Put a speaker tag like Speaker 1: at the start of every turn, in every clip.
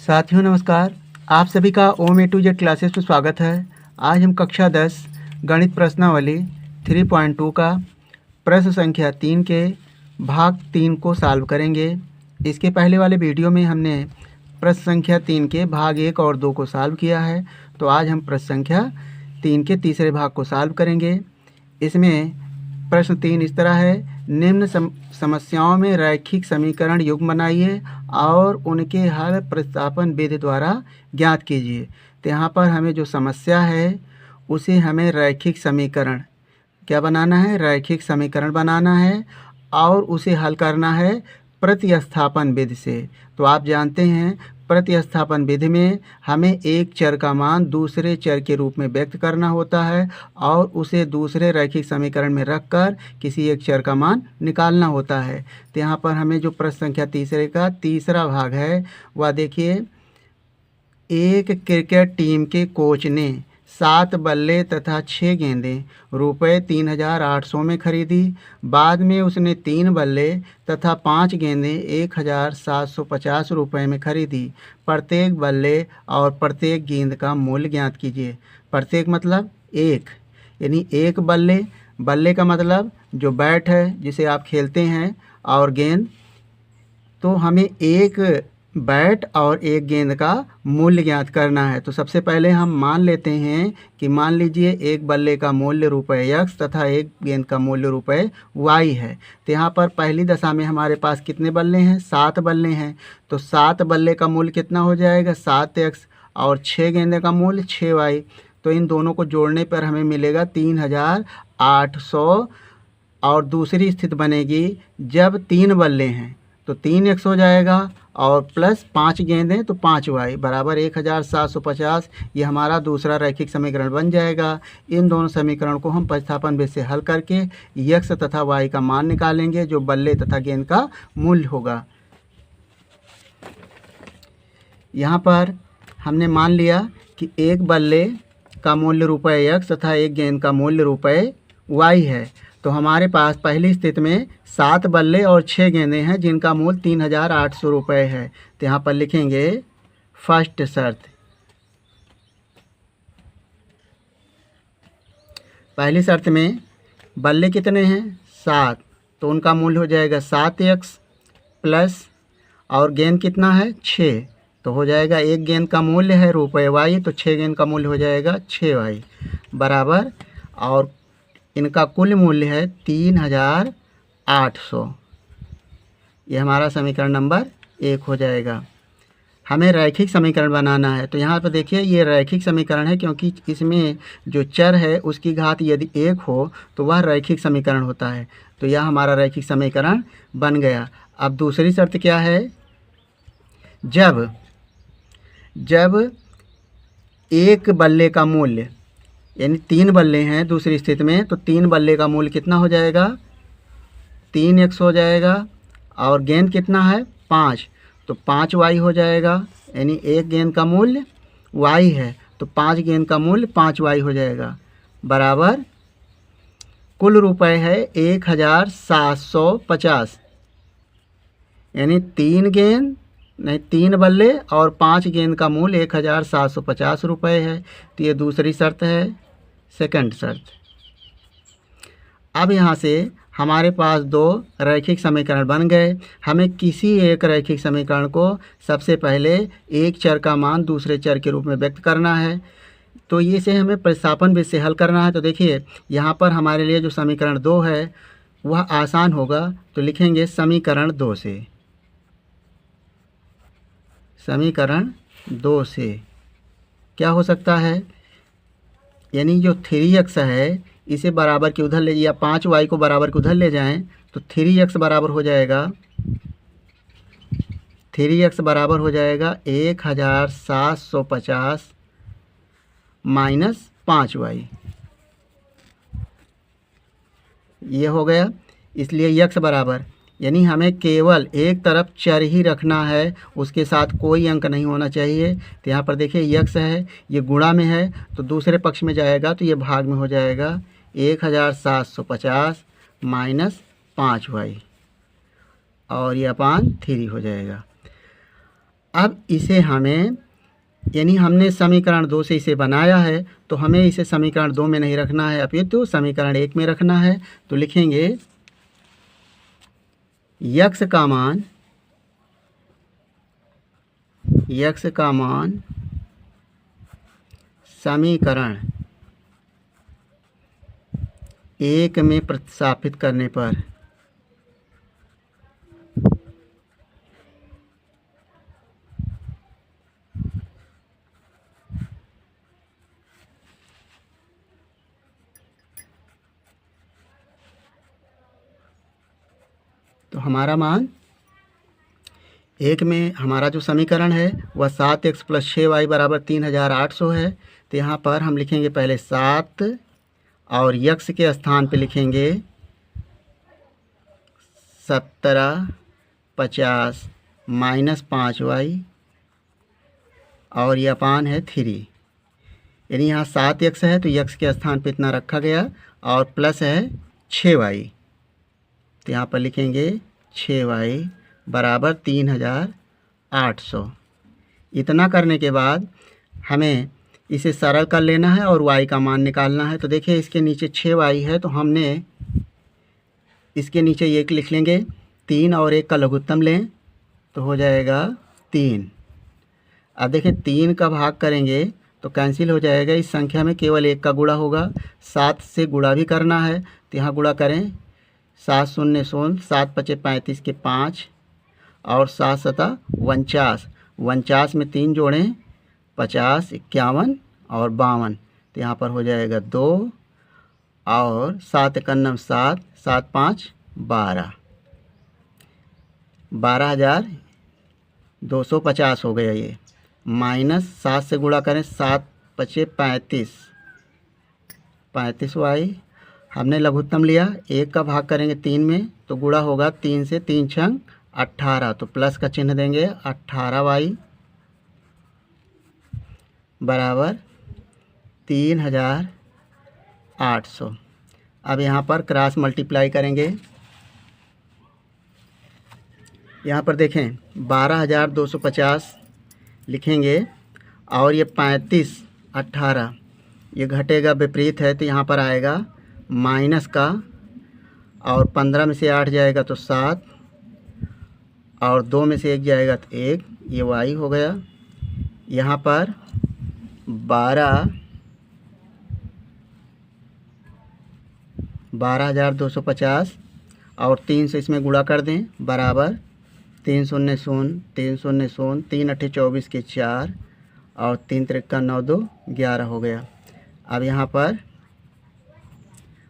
Speaker 1: साथियों नमस्कार। आप सभी का ओम ए टू जेड क्लासेस में स्वागत है। आज हम कक्षा 10 गणित प्रश्नावली 3.2 का प्रश्न संख्या 3 के भाग 3 को सॉल्व करेंगे। इसके पहले वाले वीडियो में हमने प्रश्न संख्या 3 के भाग 1 और 2 को सॉल्व किया है। तो आज हम प्रश्न संख्या 3 के तीसरे भाग को सॉल्व करेंगे। इसमें प्रश्न 3 इस तरह है, निम्न समस्याओं में रैखिक समीकरण युग्म बनाइए और उनके हल प्रतिस्थापन विधि द्वारा ज्ञात कीजिए। तो यहाँ पर हमें जो समस्या है उसे हमें रैखिक समीकरण क्या बनाना है, रैखिक समीकरण बनाना है और उसे हल करना है प्रतिस्थापन विधि से। तो आप जानते हैं प्रतिस्थापन विधि में हमें एक चर का मान दूसरे चर के रूप में व्यक्त करना होता है और उसे दूसरे रैखिक समीकरण में रखकर किसी एक चर का मान निकालना होता है। तो यहाँ पर हमें जो प्रश्न संख्या तीसरे का तीसरा भाग है वह देखिए, एक क्रिकेट टीम के कोच ने 7 बल्ले तथा 6 गेंदें रुपये 3,800 में खरीदी। बाद में उसने 3 बल्ले तथा 5 गेंदें 1,750 रुपये में खरीदी। प्रत्येक बल्ले और प्रत्येक गेंद का मूल्य ज्ञात कीजिए। प्रत्येक मतलब एक, यानी एक बल्ले का मतलब जो बैट है जिसे आप खेलते हैं, और गेंद। तो हमें एक बैट और एक गेंद का मूल्य ज्ञात करना है। तो सबसे पहले हम मान लेते हैं कि मान लीजिए एक बल्ले का मूल्य ₹x तथा एक गेंद का मूल्य ₹y है। तो यहाँ पर पहली दशा में हमारे पास कितने बल्ले हैं? 7 बल्ले हैं। तो 7 बल्ले का मूल्य कितना हो जाएगा? 7x, और 6 गेंदे का मूल्य 6y। तो इन दोनों को जोड़ने पर हमें मिलेगा 3,800। और दूसरी स्थिति बनेगी जब 3 बल्ले हैं तो 3x हो जाएगा और प्लस 5 गेंदें तो 5y बराबर 1,750। ये हमारा दूसरा रैखिक समीकरण बन जाएगा। इन दोनों समीकरण को हम प्रतिस्थापन विधि से हल करके x तथा y का मान निकालेंगे जो बल्ले तथा गेंद का मूल्य होगा। यहाँ पर हमने मान लिया कि एक बल्ले का मूल्य ₹x तथा एक गेंद का मूल्य ₹y है। तो हमारे पास पहली स्थिति में 7 बल्ले और 6 गेंदें हैं जिनका मूल्य 3,800 रुपये है। तो यहाँ पर लिखेंगे फर्स्ट शर्त। पहली शर्त में बल्ले कितने हैं? 7, तो उनका मूल्य हो जाएगा 7x प्लस, और गेंद कितना है? 6, तो हो जाएगा एक गेंद का मूल्य है ₹y, तो 6 गेंद का मूल्य हो जाएगा 6y बराबर, और इनका कुल मूल्य है 3,800। ये हमारा समीकरण नंबर 1 हो जाएगा। हमें रैखिक समीकरण बनाना है। तो यहाँ पर देखिए ये रैखिक समीकरण है क्योंकि इसमें जो चर है उसकी घात यदि 1 हो तो वह रैखिक समीकरण होता है। तो यह हमारा रैखिक समीकरण बन गया। अब दूसरी शर्त क्या है? जब एक बल्ले का मूल्य, यानी 3 बल्ले हैं दूसरी स्थिति में, तो 3 बल्ले का मूल्य कितना हो जाएगा? 3x हो जाएगा, और गेंद कितना है? 5, तो 5y हो जाएगा, यानी एक गेंद का मूल्य y है तो 5 गेंद का मूल्य 5y हो जाएगा बराबर, कुल रुपए है 1,750, यानी 3 बल्ले और 5 गेंद का मूल्य 1,750 रुपये है। तो ये दूसरी शर्त है, सेकंड शर्त। अब यहाँ से हमारे पास 2 रैखिक समीकरण बन गए। हमें किसी एक रैखिक समीकरण को सबसे पहले एक चर का मान दूसरे चर के रूप में व्यक्त करना है। तो ये से हमें प्रतिस्थापन विधि से हल करना है। तो देखिए यहाँ पर हमारे लिए जो समीकरण 2 है वह आसान होगा। तो लिखेंगे समीकरण 2 से, समीकरण 2 से क्या हो सकता है? यानी जो 3x है इसे बराबर के उधर ले, या 5y को बराबर के उधर ले जाएं तो 3x बराबर हो जाएगा 1,750 माइनस 5y, ये हो गया। इसलिए x बराबर, यानी हमें केवल एक तरफ चर ही रखना है, उसके साथ कोई अंक नहीं होना चाहिए। तो यहाँ पर देखिए x है, ये गुणा में है तो दूसरे पक्ष में जाएगा तो ये भाग में हो जाएगा 1,750 माइनस 5y, और ये अपान 3 हो जाएगा। अब इसे हमें, यानी हमने समीकरण 2 से इसे बनाया है, तो हमें इसे समीकरण 2 में नहीं रखना है, अपितु समीकरण 1 में रखना है। तो लिखेंगे यक्स का मान समीकरण 1 में प्रतिस्थापित करने पर तो हमारा मान 1 में हमारा जो समीकरण है वह 7x + 6y = 3800 है। तो यहाँ पर हम लिखेंगे पहले 7 और यक्स के स्थान पे लिखेंगे 17 50 - 5y और ये अपान है 3, यानी यहाँ 7x है तो यक्स के स्थान पे इतना रखा गया और प्लस है 6y। तो यहाँ पर लिखेंगे 6y = 3800। इतना करने के बाद हमें इसे सरल कर लेना है और y का मान निकालना है। तो देखिए इसके नीचे 6y है तो हमने इसके नीचे ये लिख लेंगे 3 और 1 का लघुत्तम लें तो हो जाएगा 3। अब देखिए 3 का भाग करेंगे तो कैंसिल हो जाएगा, इस संख्या में केवल 1 का गुणा होगा। 7 से गुणा भी करना है तो यहाँ गुणा करें 7 0 0 7 5 35 के 5 और 7 7 49, 49 में 3 जोड़ें 50 51 और 52। तो यहाँ पर हो जाएगा 2 और 7 1 7 7 5 12, 12,250 हो गया ये। माइनस 7 से गुणा करें 7 5 35, 35y हमने लघुत्तम लिया, 1 का भाग करेंगे 3 में तो गुणा होगा 3 से 3 छंग 18, तो प्लस का चिन्ह देंगे 18y = 3800। अब यहाँ पर क्रॉस मल्टीप्लाई करेंगे। यहाँ पर देखें 12,250 लिखेंगे और ये 35 18 ये घटेगा विपरीत है तो यहाँ पर आएगा माइनस का, और 15 में से 8 जाएगा तो 7 और 2 में से 1 जाएगा तो 1, ये y हो गया। यहाँ पर 12,250 और 3 से इसमें गुणा कर दें बराबर 3 0 0 3 0 0 3 8 24 के 4 और 3 3 9 2 11 हो गया। अब यहाँ पर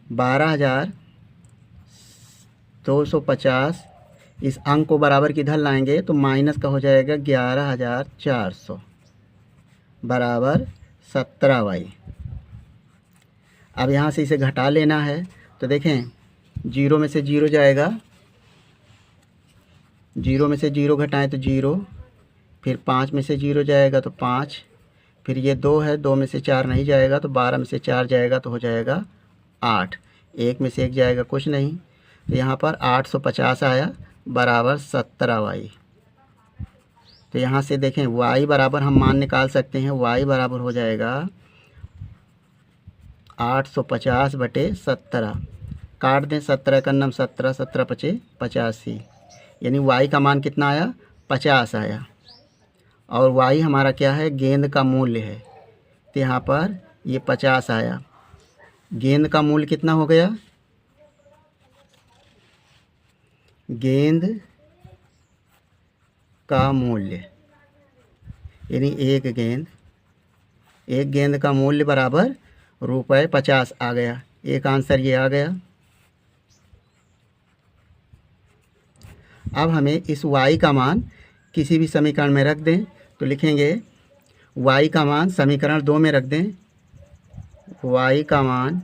Speaker 1: 12,250 इस अंक को बराबर किधर लाएंगे तो माइनस का हो जाएगा 11,400 बराबर 17y। अब यहाँ से इसे घटा लेना है तो देखें 0 में से 0 जाएगा, 0 में से 0 घटाएं तो 0, फिर 5 में से 0 जाएगा तो 5, फिर ये 2 है, 2 में से 4 नहीं जाएगा तो 12 में से 4 जाएगा तो हो जाएगा 8, 1 में से 1 जाएगा कुछ नहीं, तो यहाँ पर 850 आया बराबर 17y। तो यहाँ से देखें y बराबर हम मान निकाल सकते हैं, y बराबर हो जाएगा 850 बटे 17, काट दें 17 का 17 17 5 85, यानी y का मान कितना आया 50 आया। और y हमारा क्या है गेंद का मूल्य है, तो यहाँ पर ये 50 आया। गेंद का मूल्य कितना हो गया, गेंद का मूल्य यानी एक गेंद का मूल्य बराबर ₹50 आ गया। एक आंसर ये आ गया। अब हमें इस y का मान किसी भी समीकरण में रख दें तो लिखेंगे y का मान समीकरण 2 में रख दें, y का मान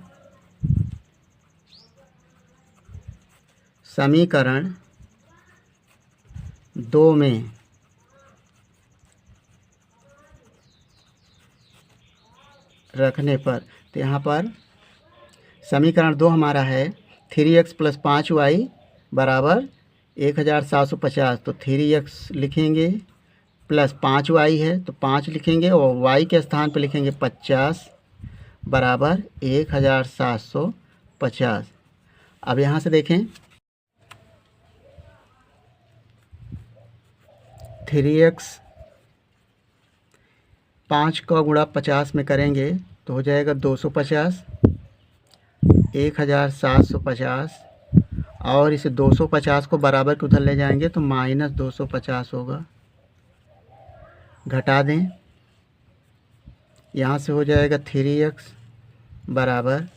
Speaker 1: समीकरण 2 में रखने पर, तो यहाँ पर समीकरण 2 हमारा है 3x + 5y = 1750, तो 3x लिखेंगे प्लस 5y है तो 5 लिखेंगे और y के स्थान पर लिखेंगे 50 बराबर 1750। अब यहाँ से देखें 3x 5 का गुणा 50 में करेंगे तो हो जाएगा 250 1750 और इसे 250 को बराबर के उधर ले जाएंगे तो माइनस 250 होगा। घटा दें, यहाँ से हो जाएगा 3x बराबर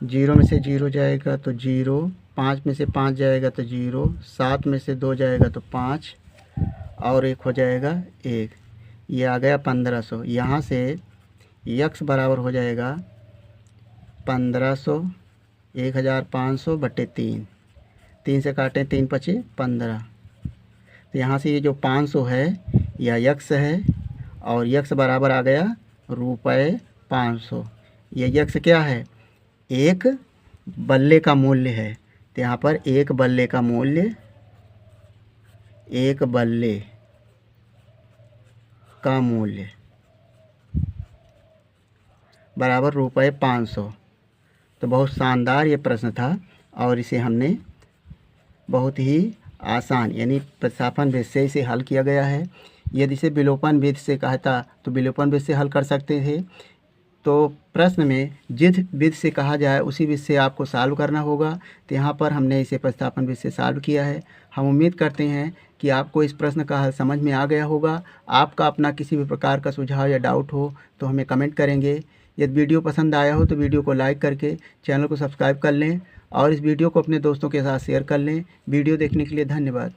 Speaker 1: 0 में से 0 जाएगा तो 0, 5 में से 5 जाएगा तो 0, 7 में से 2 जाएगा तो 5 और 1 हो जाएगा 1। ये आ गया 1500। यहाँ से x बराबर हो जाएगा 1500 1500 बटे 3, 3 से काटें 3 पचे 15। तो यहाँ से ये जो 500 है यह x है और x बराबर आ गया रुपये 500। ये x क्या है? एक बल्ले का मूल्य है। तो यहाँ पर एक बल्ले का मूल्य, एक बल्ले का मूल्य बराबर रुपये 500। तो बहुत शानदार ये प्रश्न था और इसे हमने बहुत ही आसान यानी प्रतिस्थापन विधि से इसे हल किया गया है। यदि इसे विलोपन विधि से कहता तो विलोपन विधि से हल कर सकते थे। तो प्रश्न में जिस विधि से कहा जाए उसी विधि से आपको सॉल्व करना होगा। तो यहाँ पर हमने इसे प्रतिस्थापन विधि से सॉल्व किया है। हम उम्मीद करते हैं कि आपको इस प्रश्न का हल समझ में आ गया होगा। आपका अपना किसी भी प्रकार का सुझाव या डाउट हो तो हमें कमेंट करेंगे। यदि वीडियो पसंद आया हो तो वीडियो को लाइक करके चैनल को सब्सक्राइब कर लें और इस वीडियो को अपने दोस्तों के साथ शेयर कर लें। वीडियो देखने के लिए धन्यवाद।